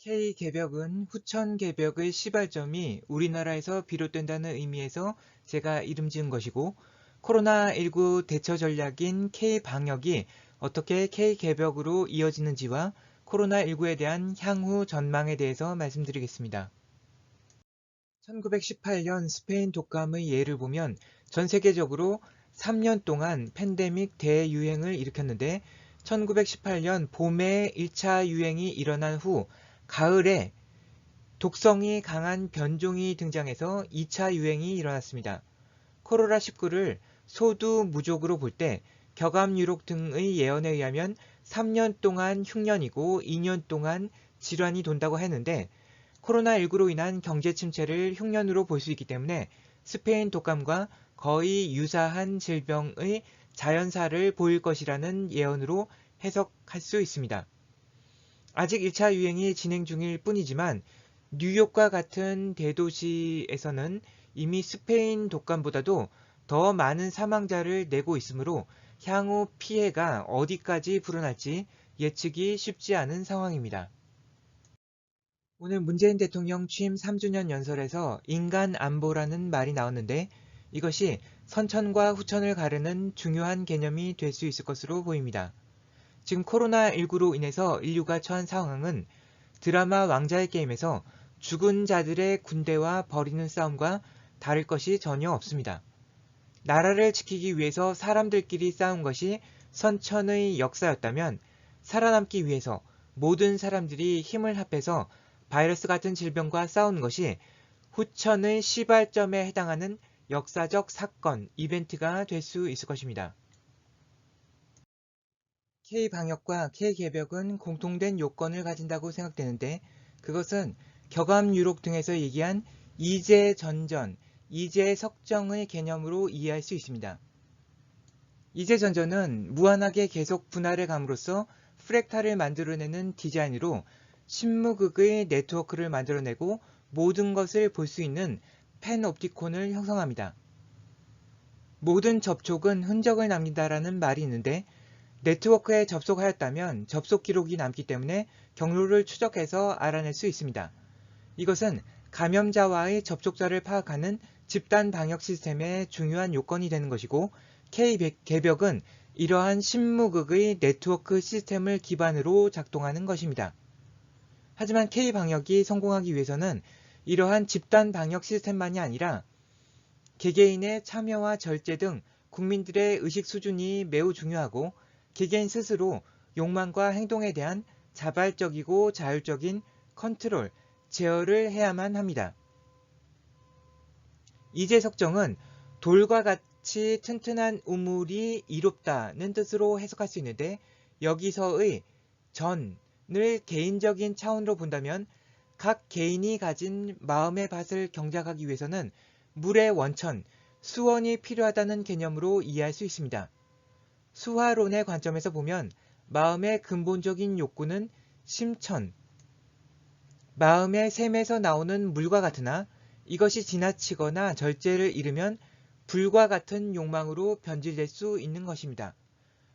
K개벽은 후천개벽의 시발점이 우리나라에서 비롯된다는 의미에서 제가 이름 지은 것이고, 코로나19 대처 전략인 K방역이 어떻게 K개벽으로 이어지는지와 코로나19에 대한 향후 전망에 대해서 말씀드리겠습니다. 1918년 스페인 독감의 예를 보면 전 세계적으로 3년 동안 팬데믹 대유행을 일으켰는데, 1918년 봄에 1차 유행이 일어난 후 가을에 독성이 강한 변종이 등장해서 2차 유행이 일어났습니다. 코로나19를 소두무족으로 볼 때 격암유록 등의 예언에 의하면 3년 동안 흉년이고 2년 동안 질환이 돈다고 했는데, 코로나19로 인한 경제 침체를 흉년으로 볼 수 있기 때문에 스페인 독감과 거의 유사한 질병의 자연사를 보일 것이라는 예언으로 해석할 수 있습니다. 아직 1차 유행이 진행 중일 뿐이지만 뉴욕과 같은 대도시에서는 이미 스페인 독감보다도 더 많은 사망자를 내고 있으므로 향후 피해가 어디까지 불어날지 예측이 쉽지 않은 상황입니다. 오늘 문재인 대통령 취임 3주년 연설에서 인간 안보라는 말이 나왔는데, 이것이 선천과 후천을 가르는 중요한 개념이 될 수 있을 것으로 보입니다. 지금 코로나19로 인해서 인류가 처한 상황은 드라마 왕자의 게임에서 죽은 자들의 군대와 벌이는 싸움과 다를 것이 전혀 없습니다. 나라를 지키기 위해서 사람들끼리 싸운 것이 선천의 역사였다면, 살아남기 위해서 모든 사람들이 힘을 합해서 바이러스 같은 질병과 싸우는 것이 후천의 시발점에 해당하는 역사적 사건, 이벤트가 될 수 있을 것입니다. K방역과 K개벽은 공통된 요건을 가진다고 생각되는데, 그것은 격암유록 등에서 얘기한 이제전전, 이제석정의 개념으로 이해할 수 있습니다. 이제전전은 무한하게 계속 분할해 감으로써 프랙탈을 만들어내는 디자인으로 신무극의 네트워크를 만들어내고 모든 것을 볼 수 있는 팬옵티콘을 형성합니다. 모든 접촉은 흔적을 남긴다라는 말이 있는데, 네트워크에 접속하였다면 접속 기록이 남기 때문에 경로를 추적해서 알아낼 수 있습니다. 이것은 감염자와의 접촉자를 파악하는 집단 방역 시스템의 중요한 요건이 되는 것이고, K개벽은 이러한 신무극의 네트워크 시스템을 기반으로 작동하는 것입니다. 하지만 K방역이 성공하기 위해서는 이러한 집단 방역 시스템만이 아니라 개개인의 참여와 절제 등 국민들의 의식 수준이 매우 중요하고, 개개인 스스로 욕망과 행동에 대한 자발적이고 자율적인 컨트롤, 제어를 해야만 합니다. 이제석정은 돌과 같이 튼튼한 우물이 이롭다는 뜻으로 해석할 수 있는데, 여기서의 전을 개인적인 차원으로 본다면 각 개인이 가진 마음의 밭을 경작하기 위해서는 물의 원천, 수원이 필요하다는 개념으로 이해할 수 있습니다. 수화론의 관점에서 보면 마음의 근본적인 욕구는 심천, 마음의 샘에서 나오는 물과 같으나, 이것이 지나치거나 절제를 잃으면 불과 같은 욕망으로 변질될 수 있는 것입니다.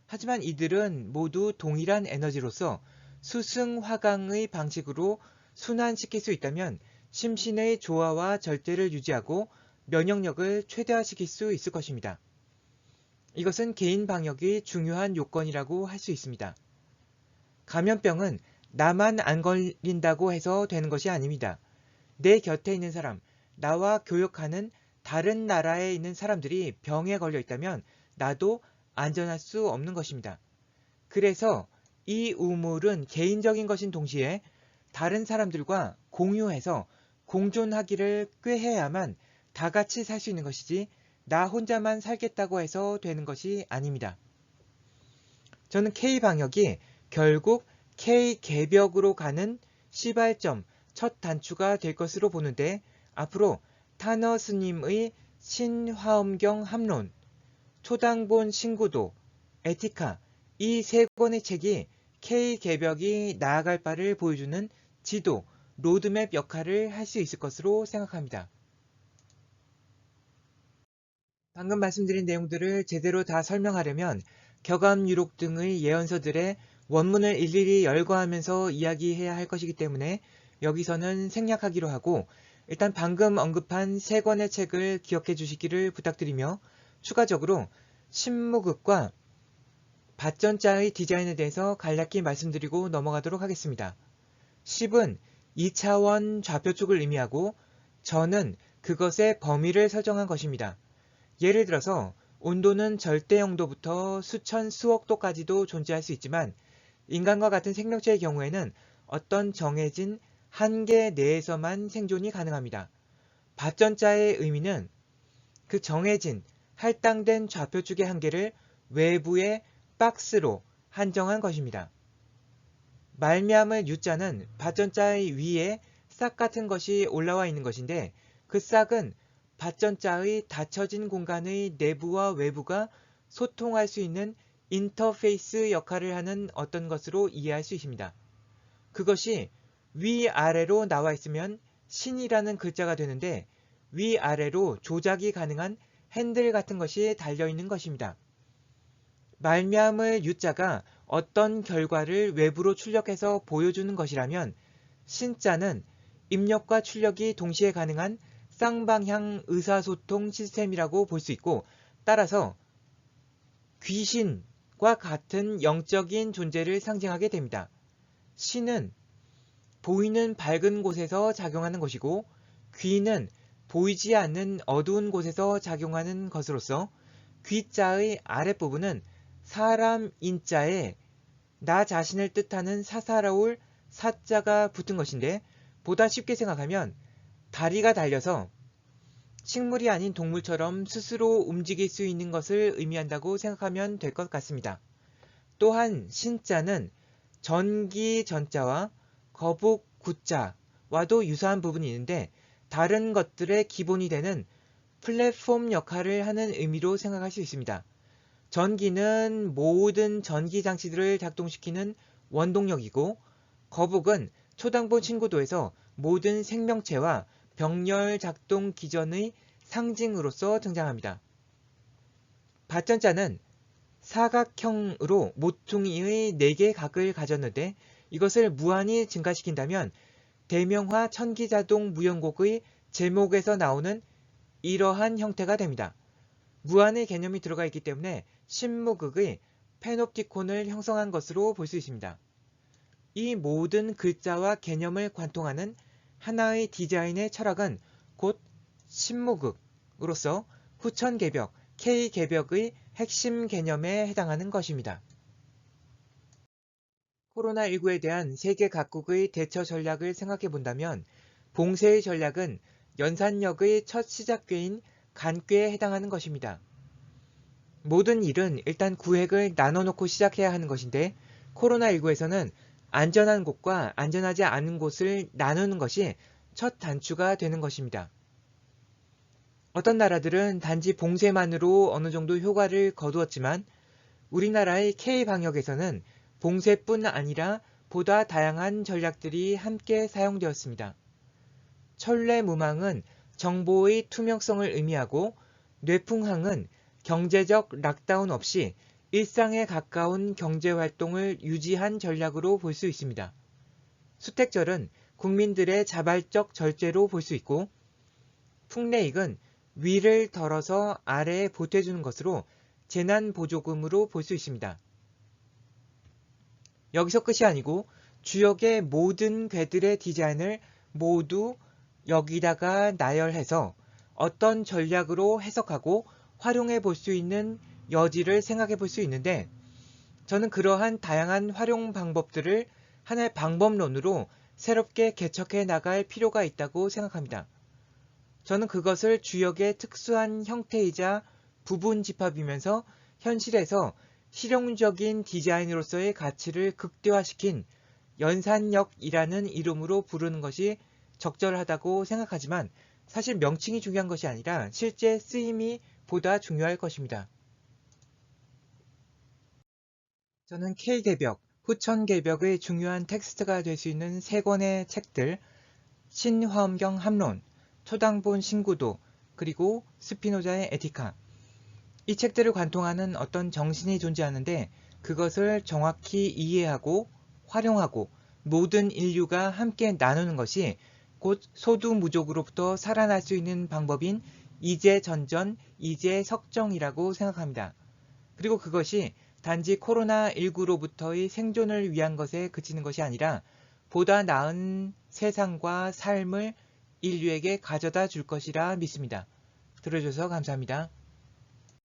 하지만 이들은 모두 동일한 에너지로서 수승화강의 방식으로 순환시킬 수 있다면 심신의 조화와 절제를 유지하고 면역력을 최대화시킬 수 있을 것입니다. 이것은 개인 방역이 중요한 요건이라고 할 수 있습니다. 감염병은 나만 안 걸린다고 해서 되는 것이 아닙니다. 내 곁에 있는 사람, 나와 교역하는 다른 나라에 있는 사람들이 병에 걸려 있다면 나도 안전할 수 없는 것입니다. 그래서 이 우물은 개인적인 것인 동시에 다른 사람들과 공유해서 공존하기를 꾀해야만 다 같이 살 수 있는 것이지, 나 혼자만 살겠다고 해서 되는 것이 아닙니다. 저는 K방역이 결국 K개벽으로 가는 시발점, 첫 단추가 될 것으로 보는데, 앞으로 타너 스님의 신화엄경 함론, 초당본 신구도, 에티카, 이 세 권의 책이 K개벽이 나아갈 바를 보여주는 지도, 로드맵 역할을 할 수 있을 것으로 생각합니다. 방금 말씀드린 내용들을 제대로 다 설명하려면 격암유록 등의 예언서들의 원문을 일일이 열거하면서 이야기해야 할 것이기 때문에 여기서는 생략하기로 하고 일단 방금 언급한 3권의 책을 기억해 주시기를 부탁드리며 추가적으로 신무극과 밭전자의 디자인에 대해서 간략히 말씀드리고 넘어가도록 하겠습니다. 10은 2차원 좌표축을 의미하고 전은 그것의 범위를 설정한 것입니다. 예를 들어서 온도는 절대 0도부터 수천 수억 도까지도 존재할 수 있지만 인간과 같은 생명체의 경우에는 어떤 정해진 한계 내에서만 생존이 가능합니다. 밭전자의 의미는 그 정해진 할당된 좌표축의 한계를 외부의 박스로 한정한 것입니다. 말미암을 유자는 밭전자의 위에 싹 같은 것이 올라와 있는 것인데 그 싹은 밭전자의 닫혀진 공간의 내부와 외부가 소통할 수 있는 인터페이스 역할을 하는 어떤 것으로 이해할 수 있습니다. 그것이 위아래로 나와 있으면 신이라는 글자가 되는데 위아래로 조작이 가능한 핸들 같은 것이 달려있는 것입니다. 말미암을 유자가 어떤 결과를 외부로 출력해서 보여주는 것이라면 신자는 입력과 출력이 동시에 가능한 쌍방향 의사소통 시스템이라고 볼 수 있고 따라서 귀신과 같은 영적인 존재를 상징하게 됩니다. 신은 보이는 밝은 곳에서 작용하는 것이고 귀는 보이지 않는 어두운 곳에서 작용하는 것으로서 귀자의 아랫부분은 사람 인자에 나 자신을 뜻하는 사사로울 사자가 붙은 것인데 보다 쉽게 생각하면 다리가 달려서 식물이 아닌 동물처럼 스스로 움직일 수 있는 것을 의미한다고 생각하면 될 것 같습니다. 또한 신자는 전기 전자와 거북 구자와도 유사한 부분이 있는데 다른 것들의 기본이 되는 플랫폼 역할을 하는 의미로 생각할 수 있습니다. 전기는 모든 전기 장치들을 작동시키는 원동력이고 거북은 초당본 신고도에서 모든 생명체와 병렬 작동 기전의 상징으로서 등장합니다. 밭전자는 사각형으로 모퉁이의 4개의 각을 가졌는데 이것을 무한히 증가시킨다면 대명화 천기자동 무용곡의 제목에서 나오는 이러한 형태가 됩니다. 무한의 개념이 들어가 있기 때문에 신무극의 페놉티콘을 형성한 것으로 볼 수 있습니다. 이 모든 글자와 개념을 관통하는 하나의 디자인의 철학은 곧 신무극으로서 후천개벽, K개벽의 핵심 개념에 해당하는 것입니다. 코로나19에 대한 세계 각국의 대처 전략을 생각해 본다면 봉쇄의 전략은 연산력의 첫 시작궤인 간궤에 해당하는 것입니다. 모든 일은 일단 구획을 나눠놓고 시작해야 하는 것인데 코로나19에서는 안전한 곳과 안전하지 않은 곳을 나누는 것이 첫 단추가 되는 것입니다. 어떤 나라들은 단지 봉쇄만으로 어느 정도 효과를 거두었지만 우리나라의 K방역에서는 봉쇄뿐 아니라 보다 다양한 전략들이 함께 사용되었습니다. 천례무망은 정보의 투명성을 의미하고 뇌풍항은 경제적 락다운 없이 일상에 가까운 경제활동을 유지한 전략으로 볼 수 있습니다. 수택절은 국민들의 자발적 절제로 볼 수 있고 풍레익은 위를 덜어서 아래에 보태주는 것으로 재난보조금으로 볼 수 있습니다. 여기서 끝이 아니고 주역의 모든 궤들의 디자인을 모두 여기다가 나열해서 어떤 전략으로 해석하고 활용해 볼 수 있는 여지를 생각해 볼 수 있는데 저는 그러한 다양한 활용 방법들을 하나의 방법론으로 새롭게 개척해 나갈 필요가 있다고 생각합니다. 저는 그것을 주역의 특수한 형태이자 부분 집합이면서 현실에서 실용적인 디자인으로서의 가치를 극대화시킨 연산력이라는 이름으로 부르는 것이 적절하다고 생각하지만 사실 명칭이 중요한 것이 아니라 실제 쓰임이 보다 중요할 것입니다. 저는 K개벽, 후천개벽의 중요한 텍스트가 될 수 있는 3권의 책들 신화엄경 함론, 초당본 신구도, 그리고 스피노자의 에티카 이 책들을 관통하는 어떤 정신이 존재하는데 그것을 정확히 이해하고 활용하고 모든 인류가 함께 나누는 것이 곧 소두무족으로부터 살아날 수 있는 방법인 이재전전, 이재석정이라고 생각합니다. 그리고 그것이 단지 코로나19로부터의 생존을 위한 것에 그치는 것이 아니라 보다 나은 세상과 삶을 인류에게 가져다 줄 것이라 믿습니다. 들어줘서 감사합니다.